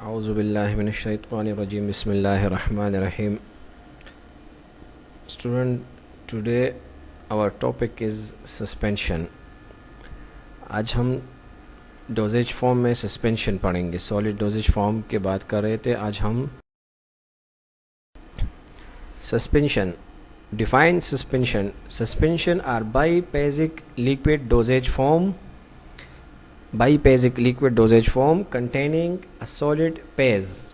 A'udhu billahi minash shaitanir rajim. Bismillahir rahmanir rahim. Student, today our topic is suspension. आज हम doses form में suspension पढ़ेंगे. Solid doses form के बात कर रहे थे. आज हम suspension. Define suspension. Suspension are biphasic liquid dosage form. Biphasic liquid dosage form containing a solid phase.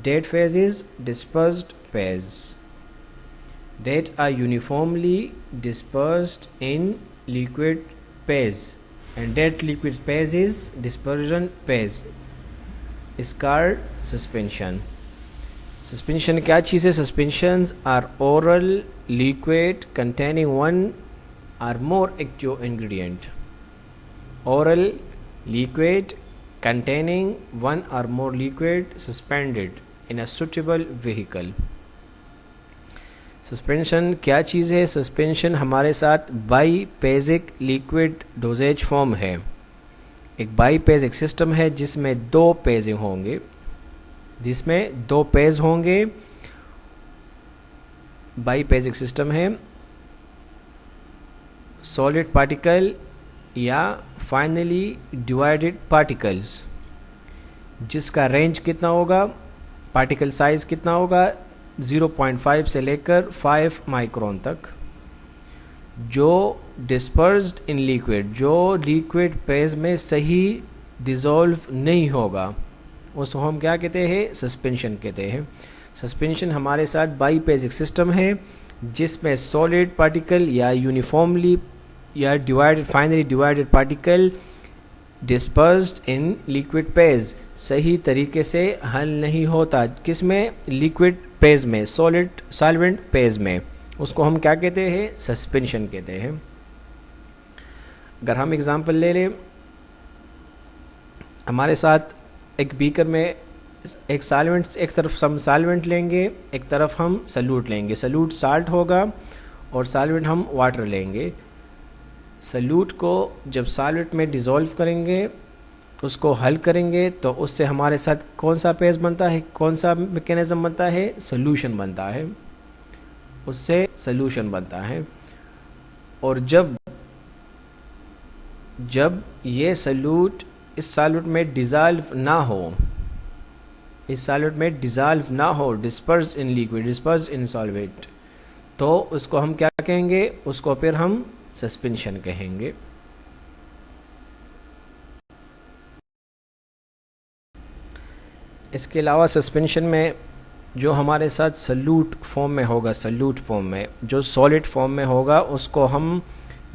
Dead phases, dispersed phase. That are uniformly dispersed in liquid phase, and that liquid phase is dispersion phase. Is called suspension. Suspension क्या चीज़ है? Suspensions are oral liquid containing one or more active ingredient. Oral liquid containing one or more liquid suspended in a suitable vehicle. Suspension क्या चीज़ है? Suspension हमारे साथ biphasic liquid dosage form है. एक biphasic system है जिसमें दो phasing होंगे. बाईपेजिक सिस्टम है. सॉलिड पार्टिकल या फाइनली डिवाइडेड पार्टिकल्स, जिसका रेंज कितना होगा, पार्टिकल साइज कितना होगा, 0.5 से लेकर 5 माइक्रोन तक, जो डिस्पर्स्ड इन लिक्विड, जो लिक्विड फेज में सही डिसॉल्व नहीं होगा, उसको हम क्या कहते हैं? सस्पेंशन कहते हैं. सस्पेंशन हमारे साथ बाईपेजिक सिस्टम है जिसमें सॉलिड पार्टिकल या यूनिफॉर्मली या finally divided particle dispersed in liquid phase सही तरीके से हल नहीं होता. किसमें? लिक्विड फेज में, सॉल्वेंट फेज में. उसको हम क्या कहते हैं? सस्पेंशन कहते हैं. अगर हम एग्जांपल ले लें, हमारे साथ एक बीकर में एक सॉल्वेंट, एक तरफ हम सॉल्वेंट लेंगे, एक तरफ हम सल्यूट लेंगे. सल्यूट साल्ट होगा और सॉल्वेंट हम वाटर लेंगे. सल्यूट को जब सॉल्वेंट में डिसॉल्व करेंगे, उसको हल करेंगे, तो उससे हमारे साथ कौन सा फेज बनता है, कौन सा मैकेनिज्म बनता है? सॉल्यूशन बनता है. उससे सॉल्यूशन बनता है. और जब ये सल्यूट इस सॉल्वेंट में डिसॉल्व ना हो, disperse in liquid, disperse in solvent, तो उसको हम क्या कहेंगे? उसको फिर हम सस्पेंशन कहेंगे. इसके अलावा सस्पेंशन में जो हमारे साथ सल्यूट फॉर्म में होगा, जो सॉलिड फॉर्म में होगा, उसको हम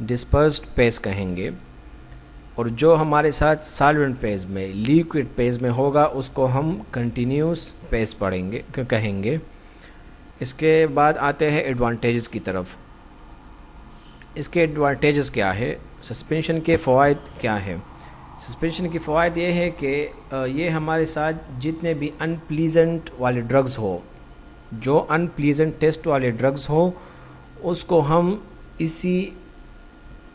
डिस्पर्स्ड फेज कहेंगे. और जो हमारे साथ सॉल्वेंट फेज में, लिक्विड फेज में होगा, उसको हम कंटिन्यूस फेज कहेंगे. इसके बाद आते हैं एडवांटेजेस की तरफ. इसके एडवांटेजेस क्या है? सस्पेंशन के फ़वाइद क्या है? सस्पेंशन के फ़वाइद ये है कि ये हमारे साथ जितने भी अनप्लीजेंट वाले ड्रग्स हो, जो अनप्लीजेंट टेस्ट वाले ड्रग्स हो, उसको हम इसी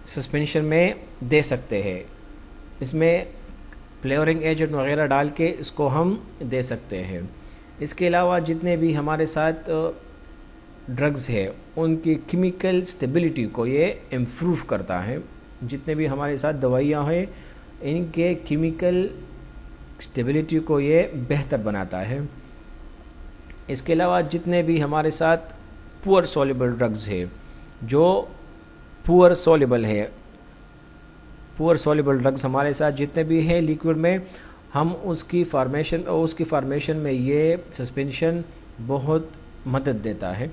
सस्पेंशन में दे सकते हैं. इसमें फ्लेवरिंग एजेंट वगैरह डाल के इसको हम दे सकते हैं. इसके अलावा जितने भी हमारे साथ ड्रग्स है, उनकी केमिकल स्टेबिलिटी को ये इम्प्रूव करता है. जितने भी हमारे साथ दवाइयाँ हैं, इनके केमिकल स्टेबिलिटी को ये बेहतर बनाता है. इसके अलावा जितने भी हमारे साथ पुअर सॉल्युबल ड्रग्स है, जो पुअर सॉल्युबल ड्रग्स हमारे साथ जितने भी हैं लिक्विड में, हम उसकी फार्मेशन में ये सस्पेंशन बहुत मदद देता है.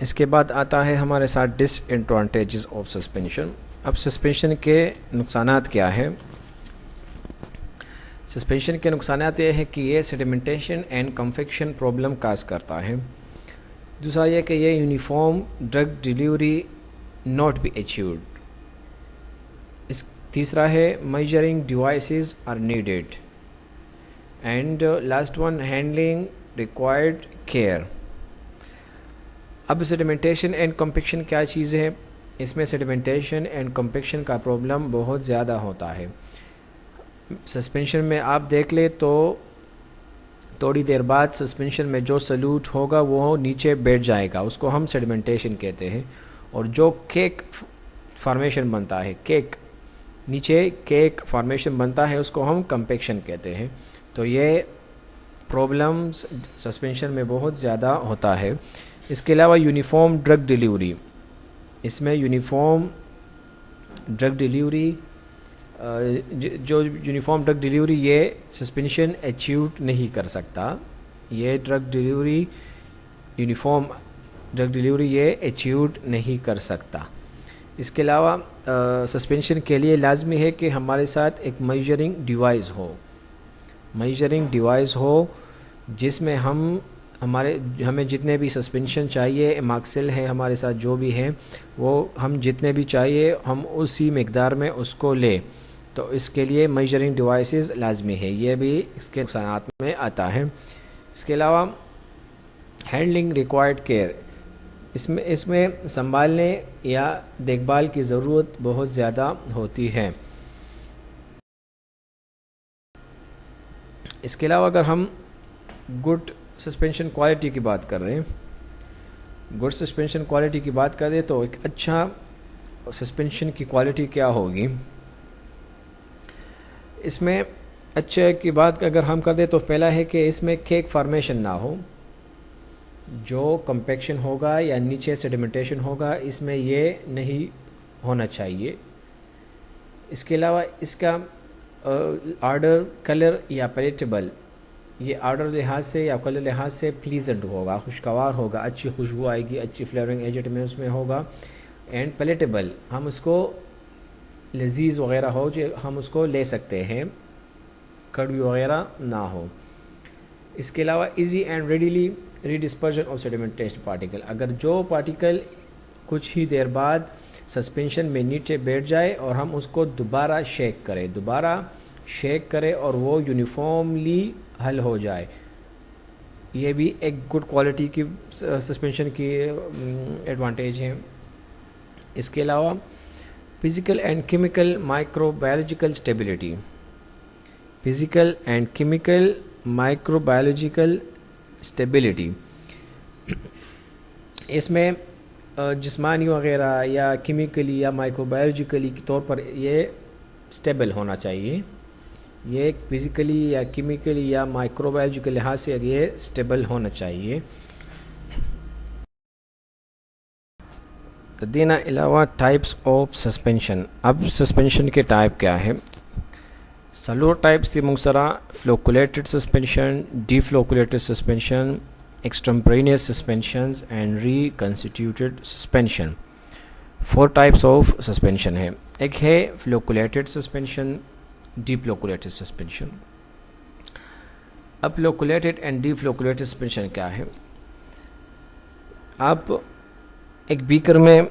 इसके बाद आता है हमारे साथ डिसएडवांटेजेस ऑफ सस्पेंशन. अब सस्पेंशन के नुकसानात क्या है? सस्पेंशन के नुकसानात ये है कि ये sedimentation and confection problem cause करता है. दूसरा ये कि ये uniform drug delivery not be achieved. तीसरा है measuring devices are needed. And last one, handling required care. अब सेडिमेंटेशन एंड कन्फेक्शन क्या चीज़ है? इसमें सेडिमेंटेशन एंड कंपैक्शन का प्रॉब्लम बहुत ज़्यादा होता है। सस्पेंशन में आप देख ले तो थोड़ी देर बाद सस्पेंशन में जो सल्यूट होगा वो नीचे बैठ जाएगा, उसको हम सेडिमेंटेशन कहते हैं। और जो केक फॉर्मेशन बनता है, केक नीचे केक फॉर्मेशन बनता है, उसको हम कंपैक्शन कहते हैं। तो ये प्रॉब्लम्स सस्पेंशन में बहुत ज़्यादा होता है। इसके अलावा यूनिफॉर्म ड्रग डिलीवरी, इसमें यूनिफॉर्म ड्रग डिलीवरी जो यूनिफॉर्म ड्रग डिलीवरी ये सस्पेंशन अचीव नहीं कर सकता। ये drug delivery uniform drug delivery ये अचीव नहीं कर सकता। इसके अलावा सस्पेंशन के लिए लाजमी है कि हमारे साथ एक मेजरिंग डिवाइस हो जिसमें हमें जितने भी सस्पेंशन चाहिए, एमाक्सिल है हमारे साथ जो भी है, वो हम जितने भी चाहिए हम उसी मिकदार में उसको लें। तो इसके लिए मेजरिंग डिवाइसेस लाजमी है, ये भी इसके नुकसानात में आता है। इसके अलावा हैंडलिंग रिक्वायर्ड केयर, इसमें संभालने या देखभाल की ज़रूरत बहुत ज़्यादा होती है। इसके अलावा अगर हम गुड सस्पेंशन क्वालिटी की बात कर रहे हैं, गुड सस्पेंशन क्वालिटी की बात करें तो एक अच्छा सस्पेंशन की क्वालिटी क्या होगी। इसमें अच्छे की बात अगर हम कर दें तो पहला है कि इसमें केक फॉर्मेशन ना हो, जो कंपैक्शन होगा या नीचे सेडिमेंटेशन होगा इसमें ये नहीं होना चाहिए। इसके अलावा इसका ऑर्डर कलर या पैलेटेबल, ये ऑर्डर लिहाज से या कलर लिहाज से प्लीजेंट होगा, खुशगवार होगा, अच्छी खुशबू आएगी, अच्छी फ्लेवरिंग एजेंट में उसमें होगा। एंड पैलेटेबल, हम उसको लजीज वगैरह हो जो हम उसको ले सकते हैं, कड़वी वगैरह ना हो। इसके अलावा easy and readily redispersion of sedimentation particle, अगर जो पार्टिकल कुछ ही देर बाद सस्पेंशन में नीचे बैठ जाए और हम उसको दोबारा शेक करें और वो यूनिफॉर्मली हल हो जाए, ये भी एक गुड क्वालिटी की सस्पेंशन की एडवांटेज है। इसके अलावा physical and chemical microbiological stability, physical and chemical microbiological stability, इसमें जिस्मानी वगैरह या केमिकली या माइक्रोबायोलॉजिकली के तौर पर ये स्टेबल होना चाहिए। ये फिज़िकली या केमिकली या माइक्रोबायोलॉजिकल लिहाज से ये स्टेबल होना चाहिए। देना अलावा टाइप्स ऑफ सस्पेंशन, अब सस्पेंशन के टाइप क्या है। सलोर टाइप्स थी मुख्तसरा flocculated suspension, deflocculated suspension, extemporaneous suspensions and reconstituted suspension. 4 types of suspension है। एक है फ्लोकुलेटेड सस्पेंशन, डीफ्लोकुलेटेड सस्पेंशन। अब फ्लोकुलेटेड एंड डीफ्लोकुलेटेड सस्पेंशन क्या है। आप एक बीकर में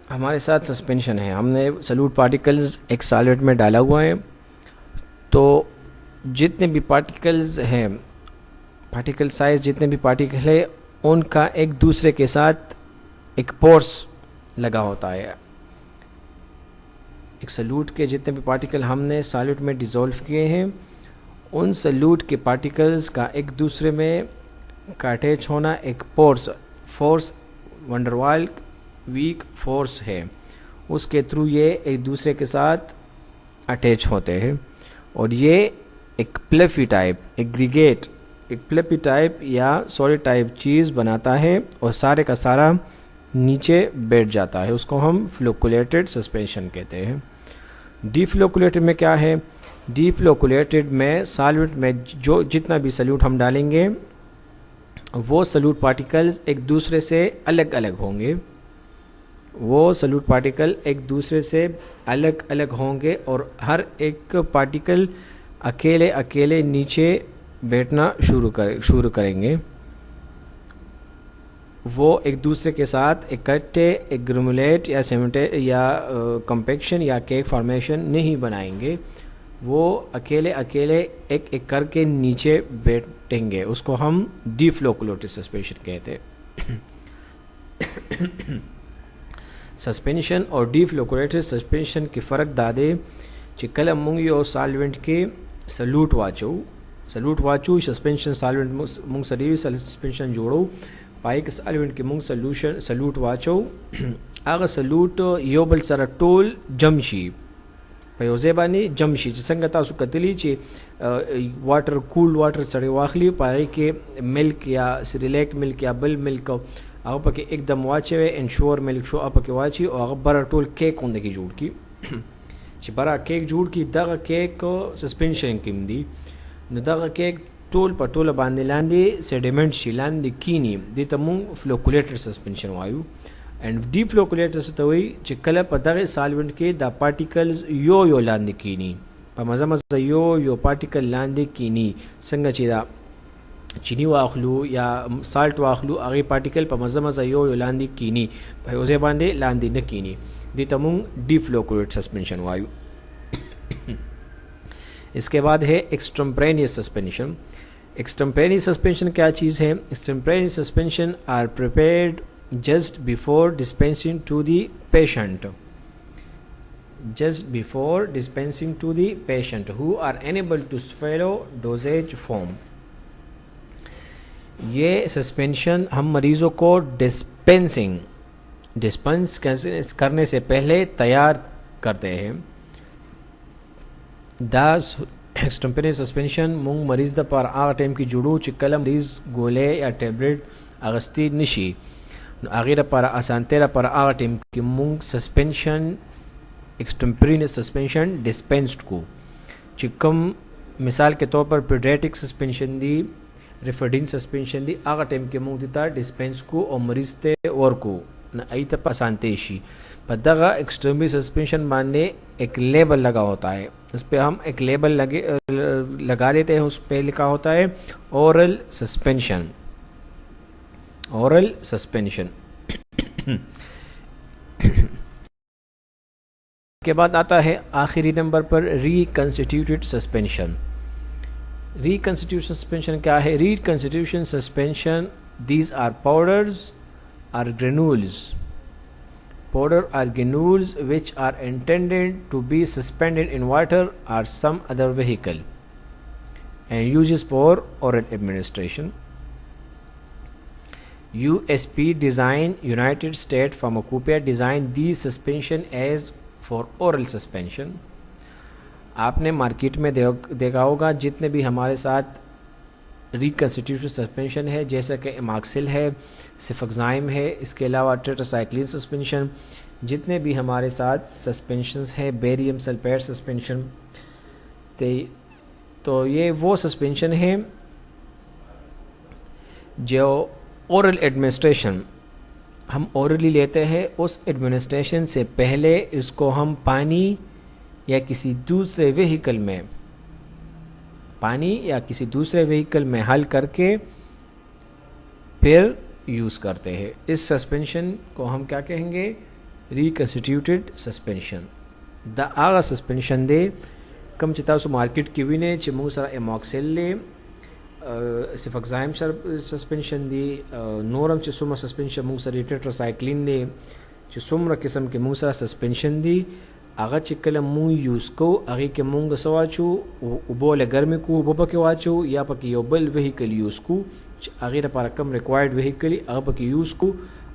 हमारे साथ सस्पेंशन है, हमने सल्यूट पार्टिकल्स एक सॉलिड में डाला हुआ है, तो जितने भी पार्टिकल्स हैं, पार्टिकल साइज जितने भी पार्टिकल है उनका एक दूसरे के साथ एक पोर्स लगा होता है। एक सल्यूट के जितने भी पार्टिकल हमने सॉलिड में डिज़ोल्व किए हैं, उन सल्यूट के पार्टिकल्स का एक दूसरे में का अटैच होना एक फोर्स वंडरवाल वीक फोर्स है, उसके थ्रू ये एक दूसरे के साथ अटैच होते हैं। और ये एक प्लफी टाइप एग्रीगेट, एक प्लफी टाइप या सॉलिड टाइप चीज़ बनाता है और सारे का सारा नीचे बैठ जाता है, उसको हम फ्लोकुलेटेड सस्पेंशन कहते हैं। डीफ्लोकुलेटेड में क्या है, डीफ्लोकुलेटेड में सॉल्वेंट में जो जितना भी सल्यूट हम डालेंगे वो सल्यूट पार्टिकल्स एक दूसरे से अलग अलग होंगे, वो सल्यूट पार्टिकल एक दूसरे से अलग अलग होंगे और हर एक पार्टिकल अकेले अकेले नीचे बैठना शुरू करेंगे। वो एक दूसरे के साथ इकट्ठे एक ग्रेनुलेट या सेमेंटेट या कंपैक्शन या केक फॉर्मेशन नहीं बनाएंगे, वो अकेले अकेले एक एक करके नीचे बैठेंगे, उसको हम डीफ्लोकुलेटेड सस्पेंशन कहते हैं। सस्पेंशन और डीफ्लोकुलेटेड सस्पेंशन के फ़र्क दादे कि कल मूंग यो सॉल्वेंट के सल्यूट वाचो सस्पेंशन सॉल्वेंट मूंग सरीवी सस्पेंशन जोड़ो पाई के सॉल्वेंट के मूंग सल्यूशन सल्यूट वाचो आगा सल्यूट यो बल सर टोल जमशी पयोजे बानी जमशी संग तासु कतली चे वाटर कूल वाटर सड़े वाखली पाई के मिल्क या सिरिलेक मिल्क या बल मिल्क आप पके एकदम वाचे इंश्योर मिल्क शो आप पके वाची और बरा टोल केक होने की जोड़ की बरा केक जोड़ की दगा केक सस्पेंशन किम दी दगा केक टोल पर टोल बांधे लांदे सेडिमेंट शी लांदे कीनी दी तमु फ्लोकुलेटेड सस्पेंशन वायु एंड डीफ्लोकुलेटेड से वही चिकल पदगे सॉल्वेंट के द पार्टिकल्स यो लांदे कीनी पर मजा मजा यो पार्टिकल लांदे कीनी संग चिदा चीनी वाखलू या साल्ट वाखलू आगे पार्टिकल पर मजा मजा यो लांदे कीनी पर उसे बांधे लांदे न कीनी दी तमु डीफ्लोकुलेटेड सस्पेंशन वायु। इसके बाद है एक्सटेम्पोरेनियस सस्पेंशन। एक्सटेम्पोरेनियस सस्पेंशन क्या चीज़ है? Extemporaneous suspension are prepared just before dispensing to the patient who are unable to swallow dosage form। ये सस्पेंशन हम मरीज़ों को डिस्पेंस करने से पहले तैयार करते हैं। दास एक्सटेम्पोरेनियस सस्पेंशन मूंग मरीज़ द पर आ टाइम की जुड़ू चिकल मरीज़ गोले या टैबलेट अगस्ती निशी आगे पर आसान तेरा पर आ टाइम की मूंग सस्पेंशन एक्सटेम्पोरेनियस सस्पेंशन डिस्पेंस्ड को चिकम मिसाल के तौर पर पीडियाट्रिक सस्पेंशन दी रिफर्डिन सस्पेंशन दी आगा टाइम के मूंग देता डिस्पेंस को और मरीज ते और को न आई तप आसान तेशी पदगा एक्सटेम्पोरेनियस सस्पेंशन मानने एक लेबल लगा होता है, उस पर हम एक लेबल लगा देते हैं, उस पर लिखा होता है ओरल सस्पेंशन। के बाद आता है आखिरी नंबर पर रिकंस्टिट्यूटेड सस्पेंशन। रिकंस्टिट्यूशन सस्पेंशन क्या है? Reconstitution suspension these are powders or granules which are intended to be suspended in water or some other vehicle and uses for oral administration। USP design United States Pharmacopoeia designed these suspension as for oral suspension। आपने market में देखा होगा जितने भी हमारे साथ reconstitution suspension है, जैसा कि एमाक्सिल है, सिफोक्साइम है, इसके अलावा टेट्रासाइक्लिन सस्पेंशन, जितने भी हमारे साथ सस्पेंशंस है, बेरियम सल्फेट सस्पेंशन, तो ये वो सस्पेंशन है जो ओरल एडमिनिस्ट्रेशन हम ओरली लेते हैं। उस एडमिनिस्ट्रेशन से पहले इसको हम पानी या किसी दूसरे व्हीकल में हल करके फिर यूज़ करते हैं। इस सस्पेंशन को हम क्या कहेंगे? रिकंस्टिट्यूटेड सस्पेंशन। द आगा सस्पेंशन दे कम चिता सो मार्केट की भी ने चिमू सारा एमॉक्सिल ले सिफोक्साइम सस्पेंशन दी नोरम चिसुमा सस्पेंशन मूंग सर टेट्रासाइक्लिन दे चिसुमरा किस्म के मूंग सारा सस्पेंशन दी आगा चिकल मूंग यूज़ को आगे के मूंग सवाचू उबोले गर्मी को उबो के वाचू या पकी योबल व्हीकल यूज़ को आगे पर कम रिक्वायर्ड व्हीकल आगे पकी यूज़ को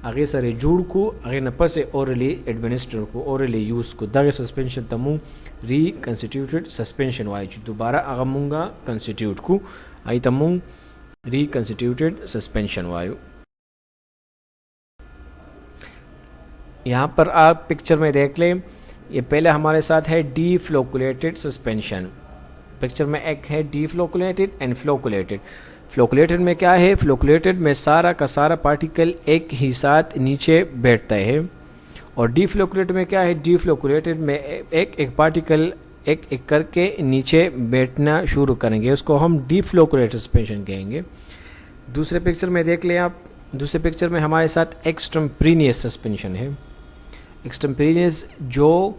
आगे सरे जुड़ को आगे न पसे ओरली एडमिनिस्टर को ओरली यूज़ को दगे सस्पेंशन तमू रिकंस्टिट्यूटेड सस्पेंशन वाइचू दोबारा आगा मूंगा कंस्टिट्यूट को आई तमू रिकंस्टिट्यूटेड सस्पेंशन वायु। यहाँ पर आप पिक्चर में देख लें, ये पहले हमारे साथ है डीफ्लोकुलेटेड सस्पेंशन। पिक्चर में एक है डीफ्लोकुलेटेड एंड फ्लोकुलेटेड। फ्लोकुलेटेड में क्या है? फ्लोकुलेटेड में सारा का सारा पार्टिकल एक ही साथ नीचे बैठता है, और डीफ्लोकुलेटेड में क्या है? डीफ्लोकुलेटेड में एक पार्टिकल एक करके नीचे बैठना शुरू करेंगे, उसको हम डीफ्लोकुलेटेड सस्पेंशन कहेंगे। दूसरे पिक्चर में देख लें आप, दूसरे पिक्चर में हमारे साथ एक्सटेम्पोरेनियस सस्पेंशन है। एक्सटेम्पोरेनियस जो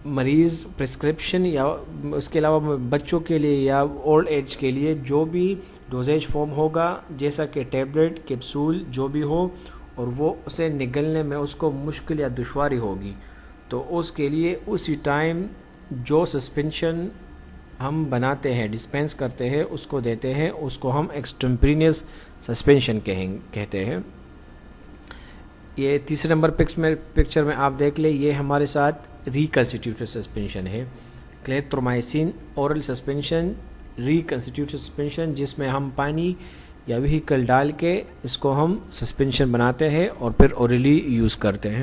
मरीज़ प्रिस्क्रिप्शन या उसके अलावा बच्चों के लिए या ओल्ड एज के लिए जो भी डोजेज फॉर्म होगा, जैसा कि टैबलेट कैप्सूल जो भी हो, और वो उसे निगलने में उसको मुश्किल या दुश्वारी होगी, तो उसके लिए उसी टाइम जो सस्पेंशन हम बनाते हैं, डिस्पेंस करते हैं, उसको देते हैं, उसको हम एक्सटेम्परेनियस सस्पेंशन कहते हैं। ये तीसरे नंबर पिक्चर में आप देख ले, ये हमारे साथ रिकंस्टिट्यूटेड सस्पेंशन है, क्लेथ्रोमाइसिन ओरल सस्पेंशन, रिकंस्टिट्यूटेड सस्पेंशन, जिसमें हम पानी या व्हीकल डाल के इसको हम सस्पेंशन बनाते हैं और फिर ओरली यूज़ करते हैं।